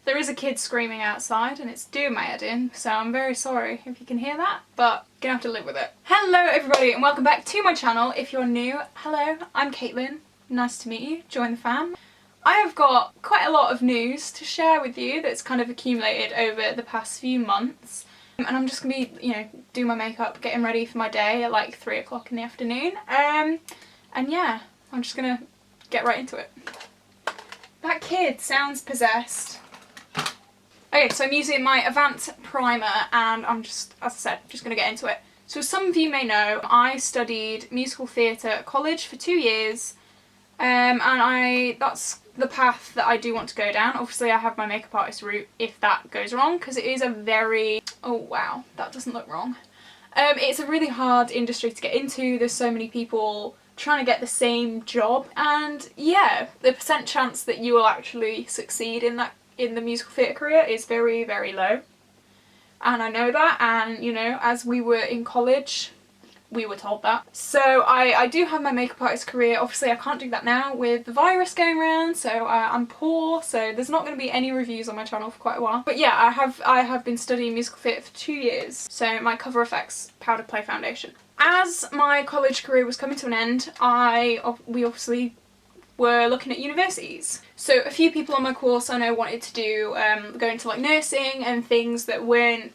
There is a kid screaming outside and it's doing my head in, so I'm very sorry if you can hear that, but you're gonna have to live with it. Hello everybody and welcome back to my channel. If you're new, hello, I'm Caitlin. Nice to meet you, join the fam. I have got quite a lot of news to share with you that's kind of accumulated over the past few months. And I'm just gonna be, doing my makeup, getting ready for my day at like 3 o'clock in the afternoon. And yeah, I'm just gonna get right into it. That kid sounds possessed. Okay, so I'm using my Avant primer and I'm just, as I said, just going to get into it. So as some of you may know, I studied musical theatre at college for 2 years and that's the path that I do want to go down. Obviously I have my makeup artist route if that goes wrong, because it is a very, oh wow, that doesn't look wrong. It's a really hard industry to get into. There's so many people trying to get the same job, and yeah, the percent chance that you will actually succeed in the musical theatre career is very, very low. And I know that, and as we were in college, we were told that. So I do have my makeup artist career. Obviously I can't do that now with the virus going around, so I'm poor, so there's not going to be any reviews on my channel for quite a while. But yeah, I have been studying musical theatre for 2 years, so my Cover FX powder play foundation. As my college career was coming to an end, we obviously were looking at universities. So a few people on my course I know wanted to do go into like nursing and things that weren't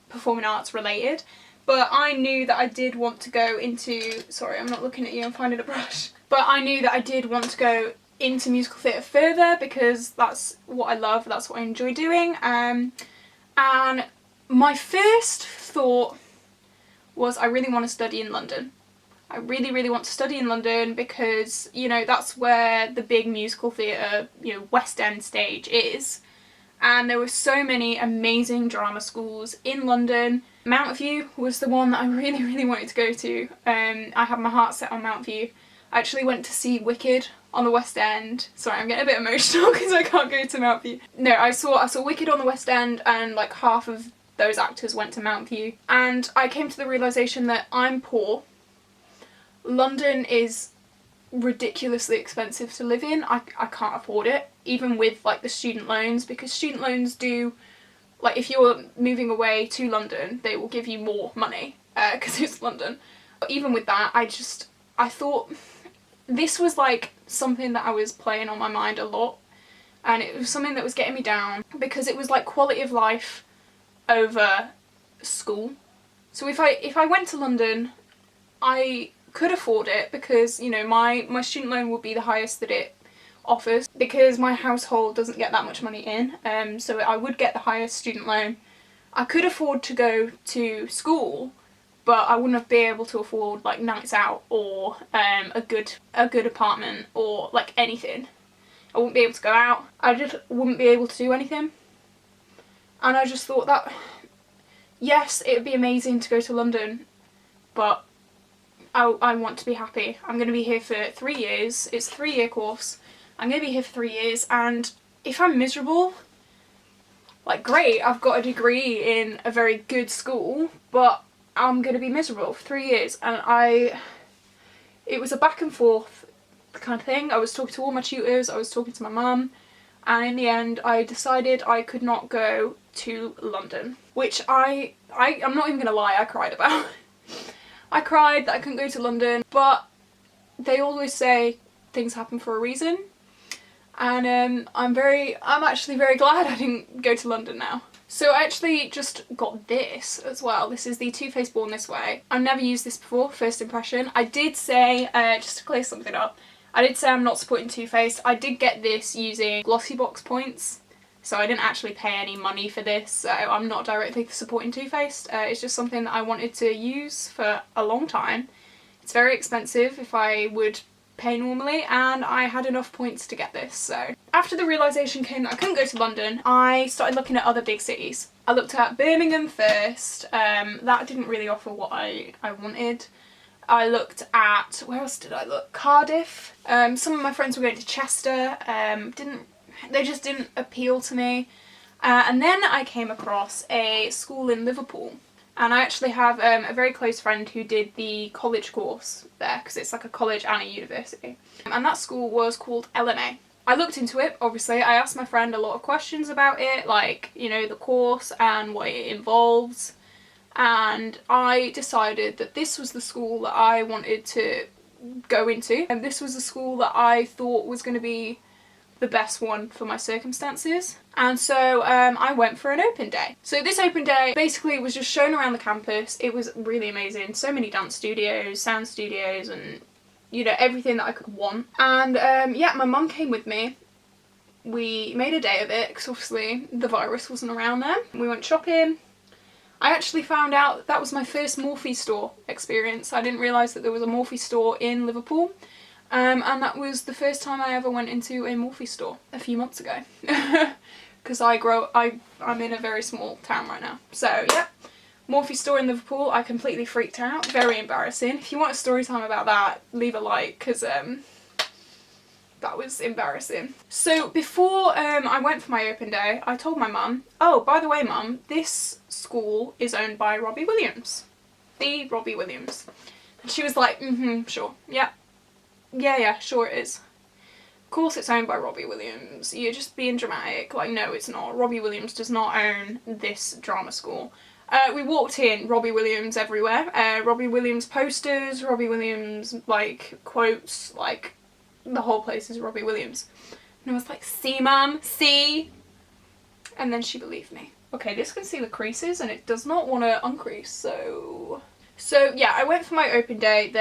performing arts related, but I knew that I did want to go into, sorry I'm not looking at you, I'm finding a brush, but I knew that I did want to go into musical theatre further because that's what I love, that's what I enjoy doing, and my first thought was I really want to study in London. I really, really want to study in London because, that's where the big musical theatre, West End stage is. And there were so many amazing drama schools in London. Mountview was the one that I really, really wanted to go to. I had my heart set on Mountview. I actually went to see Wicked on the West End. Sorry, I'm getting a bit emotional because I can't go to Mountview. No, I saw Wicked on the West End, and like half of those actors went to Mountview. And I came to the realisation that I'm poor. London is ridiculously expensive to live in. I can't afford it, even with like the student loans, because student loans do, like if you're moving away to London, they will give you more money because it's London. But even with that, I thought this was like something that I was playing on my mind a lot, and it was something that was getting me down because it was like quality of life over school. So if I went to London, I could afford it because my student loan would be the highest that it offers, because my household doesn't get that much money in, so I would get the highest student loan. I could afford to go to school, but I wouldn't be able to afford like nights out or a good apartment or like anything. I wouldn't be able to go out. I just wouldn't be able to do anything. And I just thought that yes, it would be amazing to go to London, but I want to be happy. I'm going to be here for 3 years. It's a 3-year course. I'm going to be here for 3 years, and if I'm miserable, like great, I've got a degree in a very good school, but I'm going to be miserable for 3 years. And it was a back and forth kind of thing. I was talking to all my tutors, I was talking to my mum, and in the end I decided I could not go to London, which I'm not even going to lie, I cried about. I cried that I couldn't go to London, but they always say things happen for a reason, and I'm actually very glad I didn't go to London now. So I actually just got this as well. This is the Too Faced Born This Way. I've never used this before, first impression. I did say, just to clear something up, I did say I'm not supporting Too Faced. I did get this using Glossybox points. So I didn't actually pay any money for this, so I'm not directly supporting Too Faced. It's just something that I wanted to use for a long time. It's very expensive if I would pay normally, and I had enough points to get this. So after the realisation came that I couldn't go to London, I started looking at other big cities. I looked at Birmingham first. That didn't really offer what I wanted. I looked at, where else did I look? Cardiff. Some of my friends were going to Chester. They just didn't appeal to me. And then I came across a school in Liverpool, and I actually have a very close friend who did the college course there, because it's like a college and a university, and that school was called LMA. I looked into it, obviously. I asked my friend a lot of questions about it, like, you know, the course and what it involves. And I decided that this was the school that I wanted to go into. And this was the school that I thought was going to be the best one for my circumstances. And so I went for an open day. So this open day basically was just shown around the campus. It was really amazing. So many dance studios, sound studios, and you know, everything that I could want. And yeah, my mum came with me. We made a day of it because obviously the virus wasn't around then. We went shopping. I actually found out that was my first Morphe store experience. I didn't realise that there was a Morphe store in Liverpool. And that was the first time I ever went into a Morphe store a few months ago. Because I'm in a very small town right now. So yeah, Morphe store in Liverpool. I completely freaked out. Very embarrassing. If you want a story time about that, leave a like, because that was embarrassing. So before I went for my open day, I told my mum, oh, by the way, mum, this school is owned by Robbie Williams. The Robbie Williams. And she was like, sure, yeah. Yeah, sure it is. Of course it's owned by Robbie Williams. You're just being dramatic. Like, no, it's not. Robbie Williams does not own this drama school. We walked in, Robbie Williams everywhere. Robbie Williams posters, Robbie Williams, like, quotes, like, the whole place is Robbie Williams. And I was like, see, mum, see? And then she believed me. Okay, this can see the creases and it does not want to uncrease, So yeah, I went for my open day.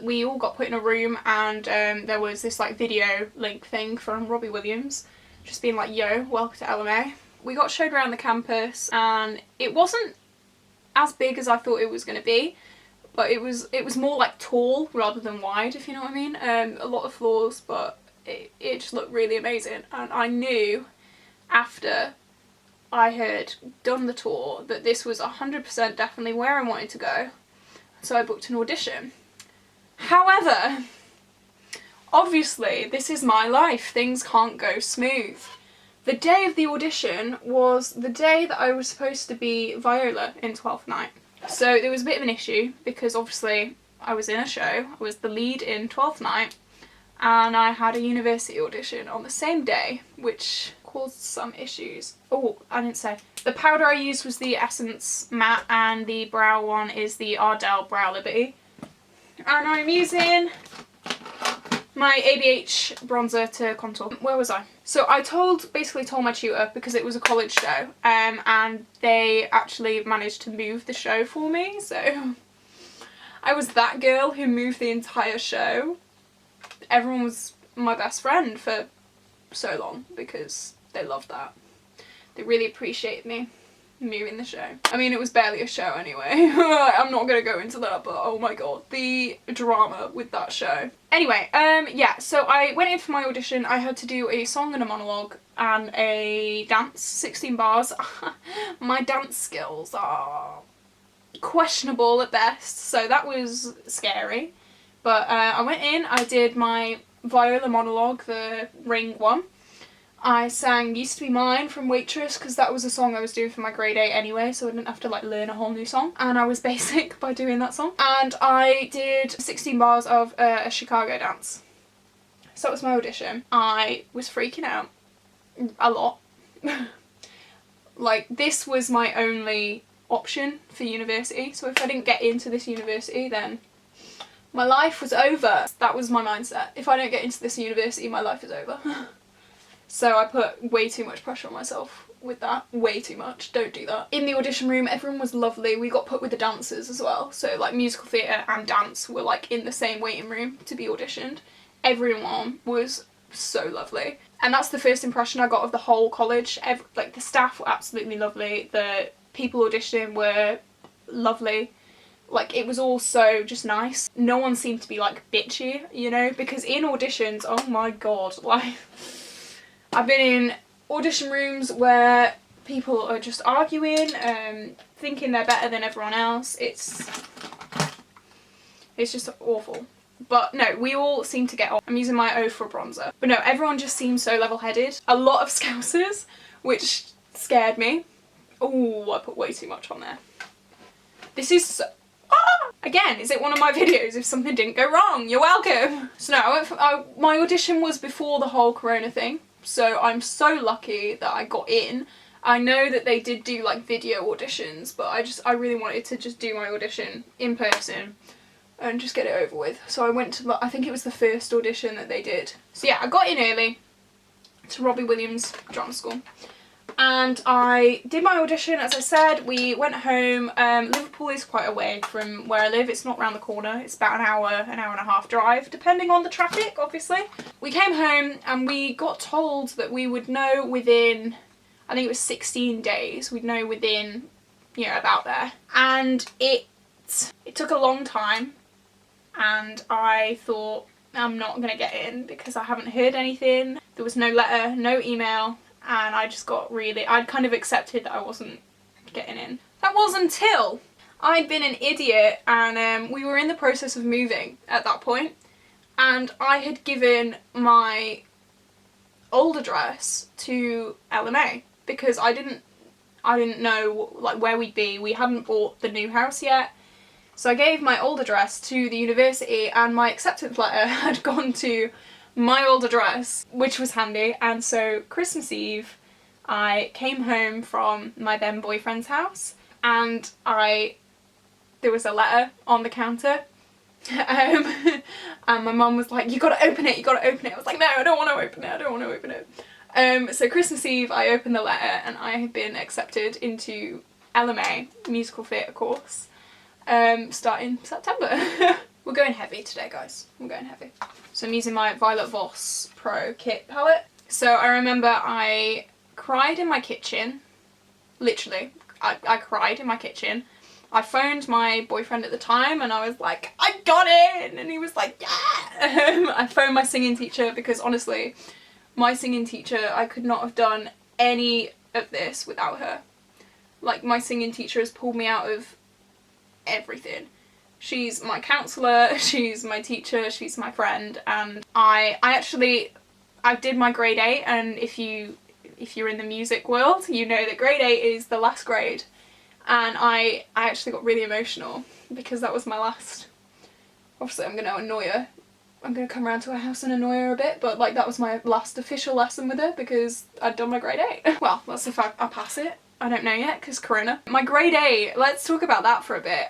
We all got put in a room and there was this like video link thing from Robbie Williams just being like, yo, welcome to LMA. We got showed around the campus and it wasn't as big as I thought it was going to be, but it was more like tall rather than wide, if you know what I mean. A lot of floors, but it just looked really amazing. And I knew after I had done the tour that this was 100% definitely where I wanted to go. So I booked an audition. However, obviously this is my life, things can't go smooth. The day of the audition was the day that I was supposed to be Viola in 12th Night. So there was a bit of an issue because obviously I was in a show, I was the lead in 12th Night, and I had a university audition on the same day, which caused some issues. Oh, I didn't say. The powder I used was the Essence Matte and the brow one is the Ardell Brow Liberty. And I'm using my ABH bronzer to contour. Where was I? So I basically told my tutor because it was a college show and they actually managed to move the show for me. So I was that girl who moved the entire show. Everyone was my best friend for so long because they loved that. They really appreciated me moving the show. I mean, it was barely a show anyway. I'm not gonna go into that, but oh my god, the drama with that show. Anyway, yeah, so I went in for my audition. I had to do a song and a monologue and a dance, 16 bars. My dance skills are questionable at best, so that was scary. But I went in, I did my Viola monologue, the Ring one. I sang Used to Be Mine from Waitress because that was a song I was doing for my grade 8 anyway, so I didn't have to like learn a whole new song. And I was basic by doing that song. And I did 16 bars of a Chicago dance. So that was my audition. I was freaking out a lot. Like, this was my only option for university, so if I didn't get into this university then my life was over. That was my mindset. If I don't get into this university, my life is over. So I put way too much pressure on myself with that. Way too much. Don't do that. In the audition room, everyone was lovely. We got put with the dancers as well. So like musical theatre and dance were like in the same waiting room to be auditioned. Everyone was so lovely. And that's the first impression I got of the whole college. Like the staff were absolutely lovely. The people auditioning were lovely. Like, it was all so just nice. No one seemed to be like bitchy, you know, because in auditions, oh my god, like I've been in audition rooms where people are just arguing, thinking they're better than everyone else. It's just awful. But no, we all seem to get on. I'm using my O for bronzer. But no, everyone just seems so level-headed. A lot of Scousers, which scared me. Oh, I put way too much on there. This is so... Again, is it one of my videos if something didn't go wrong? You're welcome. So no, my audition was before the whole corona thing, so I'm so lucky that I got in. I know that they did do like video auditions, but I really wanted to just do my audition in person and just get it over with. So I went to, I think it was the first audition that they did. So yeah, I got in early to Robbie Williams Drama School. And I did my audition, as I said. We went home. Liverpool is quite away from where I live. It's not round the corner. It's about an hour and a half drive, depending on the traffic, obviously. We came home and we got told that we would know within, I think it was 16 days. We'd know within, you know, about there. And it took a long time. And I thought, I'm not going to get in because I haven't heard anything. There was no letter, no email. And I just got really, I'd kind of accepted that I wasn't getting in. That was until I'd been an idiot and we were in the process of moving at that point, and I had given my old address to LMA because I didn't know like where we'd be. We hadn't bought the new house yet. So I gave my old address to the university and my acceptance letter had gone to my old address, which was handy. And so Christmas Eve I came home from my then boyfriend's house and there was a letter on the counter and my mum was like, you gotta open it, you gotta open it. I was like, no, I don't want to open it, I don't want to open it. So Christmas Eve I opened the letter and I had been accepted into LMA musical theatre course starting September. We're going heavy today, guys. We're going heavy. So I'm using my Violet Voss Pro kit palette. So I remember I cried in my kitchen. Literally, I cried in my kitchen. I phoned my boyfriend at the time and I was like, I got in! And he was like, yeah! I phoned my singing teacher because honestly, my singing teacher, I could not have done any of this without her. Like, my singing teacher has pulled me out of everything. She's my counsellor, she's my teacher, she's my friend, and I did my grade 8, and if you're in the music world, you know that grade 8 is the last grade. And I actually got really emotional because that was my last. Obviously I'm gonna annoy her. I'm gonna come around to her house and annoy her a bit, but like that was my last official lesson with her because I'd done my grade 8. Well, let's see if I pass it. I don't know yet because Corona. My grade 8, let's talk about that for a bit.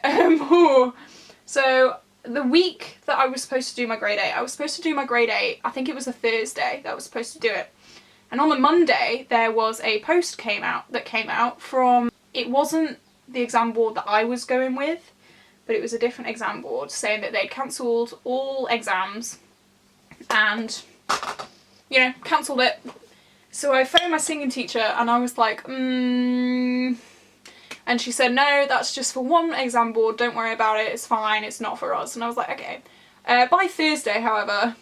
So the week that I was supposed to do my grade 8, I think it was a Thursday that I was supposed to do it. And on the Monday there was a post that came out from, it wasn't the exam board that I was going with, but it was a different exam board saying that they'd cancelled all exams and, you know, cancelled it. So I phoned my singing teacher and I was like, and she said, no, that's just for one exam board, don't worry about it, it's fine, it's not for us. And I was like, okay. By Thursday, however,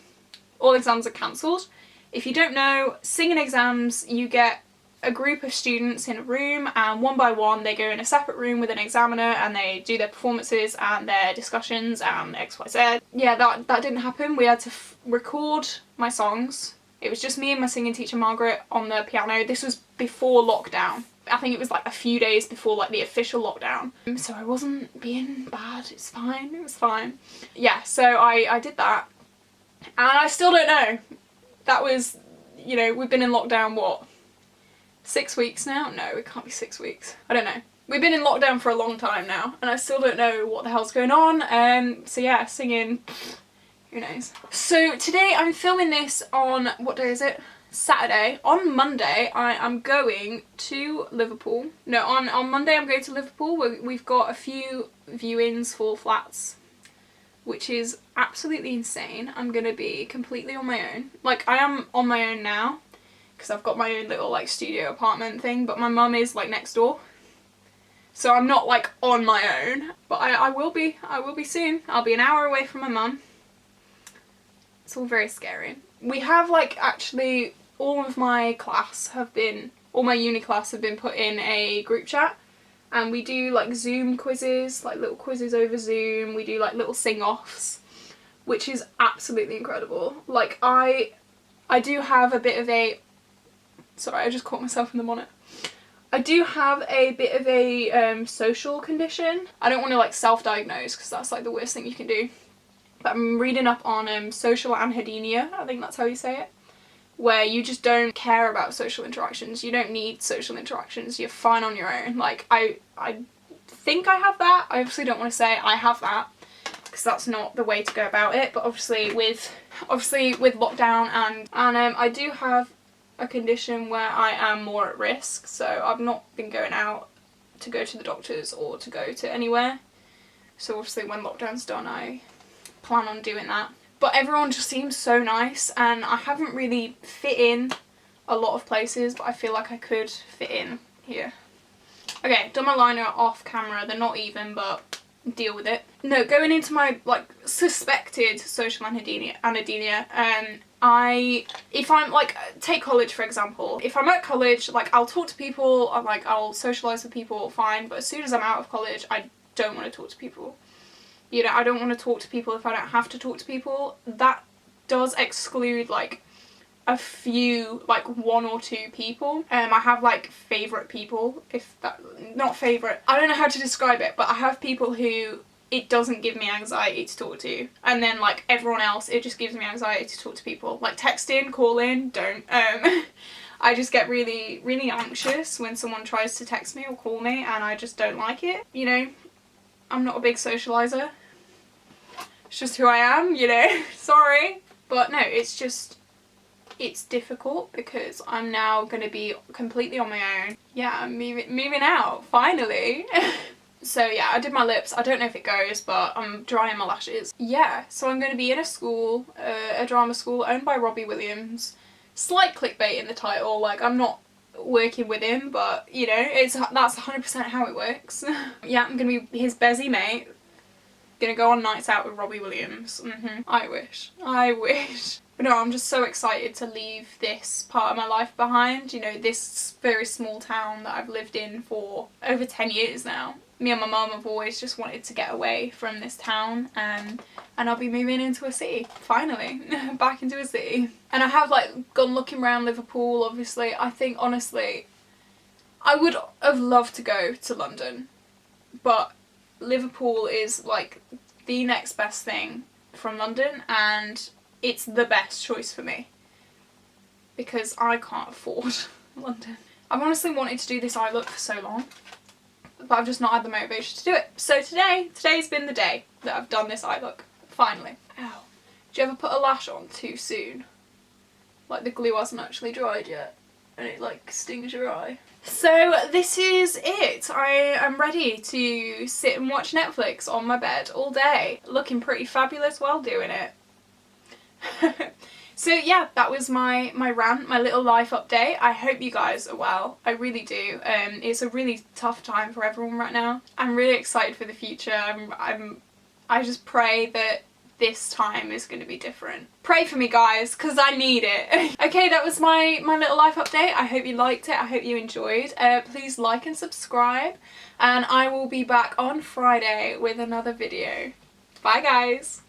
all exams are cancelled. If you don't know, singing exams, you get a group of students in a room and one by one they go in a separate room with an examiner and they do their performances and their discussions and XYZ. Yeah, that didn't happen. We had to record my songs. It was just me and my singing teacher Margaret on the piano. This was before lockdown. I think it was like a few days before like the official lockdown. So I wasn't being bad, it's fine, it was fine. Yeah, so I did that. And I still don't know. That was, you know, we've been in lockdown, what, 6 weeks now? No, it can't be 6 weeks. I don't know. We've been in lockdown for a long time now and I still don't know what the hell's going on. So yeah, singing, who knows. So today I'm filming this on, what day is it? Saturday. On Monday I am going to Liverpool. No, on Monday I'm going to Liverpool. We've got a few viewings for flats, which is absolutely insane. I'm gonna be completely on my own. Like, I am on my own now because I've got my own little like studio apartment thing, but my mum is like next door. So I'm not like on my own, but I will be soon. I'll be an hour away from my mum. It's all very scary. We have like actually all of my class have been, all my uni class have been put in a group chat and we do like Zoom quizzes, like little quizzes over Zoom. We do like little sing-offs, which is absolutely incredible. Like I do have a bit of a, sorry, I just caught myself in the bonnet. I do have a bit of a social condition. I don't want to like self-diagnose because that's like the worst thing you can do. But I'm reading up on social anhedonia, I think that's how you say it. Where you just don't care about social interactions. You don't need social interactions. You're fine on your own. Like, I think I have that. I obviously don't want to say I have that because that's not the way to go about it. But obviously with lockdown and I do have a condition where I am more at risk. So I've not been going out to go to the doctors or to go to anywhere. So obviously when lockdown's done, I plan on doing that. But everyone just seems so nice, and I haven't really fit in a lot of places, but I feel like I could fit in here. Okay, done my liner off camera. They're not even, but deal with it. No, going into my like suspected social anhedonia, if I'm like, take college for example. If I'm at college, like I'll talk to people, I'll socialise with people, fine. But as soon as I'm out of college, I don't want to talk to people. You know, I don't want to talk to people if I don't have to talk to people. That does exclude like a few, like 1 or 2 people. I have like favourite people, not favourite, I don't know how to describe it, but I have people who it doesn't give me anxiety to talk to. And then like everyone else, it just gives me anxiety to talk to people. Like texting, calling, don't. I just get really, really anxious when someone tries to text me or call me, and I just don't like it, you know. I'm not a big socialiser. It's just who I am, you know. Sorry. But no, it's difficult because I'm now going to be completely on my own. Yeah, I'm moving out, finally. So yeah, I did my lips. I don't know if it goes, but I'm drying my lashes. Yeah, so I'm going to be in a school, a drama school owned by Robbie Williams. Slight clickbait in the title, like I'm not working with him, but you know, that's 100% how it works. Yeah, I'm gonna be his busy mate, gonna go on nights out with Robbie Williams. I wish. But no, I'm just so excited to leave this part of my life behind, you know, this very small town that I've lived in for over 10 years now. Me and my mum have always just wanted to get away from this town, and I'll be moving into a city, finally, back into a city. And I have like gone looking around Liverpool, obviously. I think honestly, I would have loved to go to London, but Liverpool is like the next best thing from London, and it's the best choice for me because I can't afford London. I've honestly wanted to do this eye look for so long, but I've just not had the motivation to do it. So today's been the day that I've done this eye look, finally. Ow. Do you ever put a lash on too soon? Like the glue hasn't actually dried yet and it like stings your eye. So this is it. I am ready to sit and watch Netflix on my bed all day, looking pretty fabulous while doing it. So yeah, that was my rant, my little life update. I hope you guys are well. I really do. It's a really tough time for everyone right now. I'm really excited for the future. I just pray that this time is going to be different. Pray for me guys, because I need it. Okay, that was my little life update. I hope you liked it. I hope you enjoyed. Please like and subscribe, and I will be back on Friday with another video. Bye guys.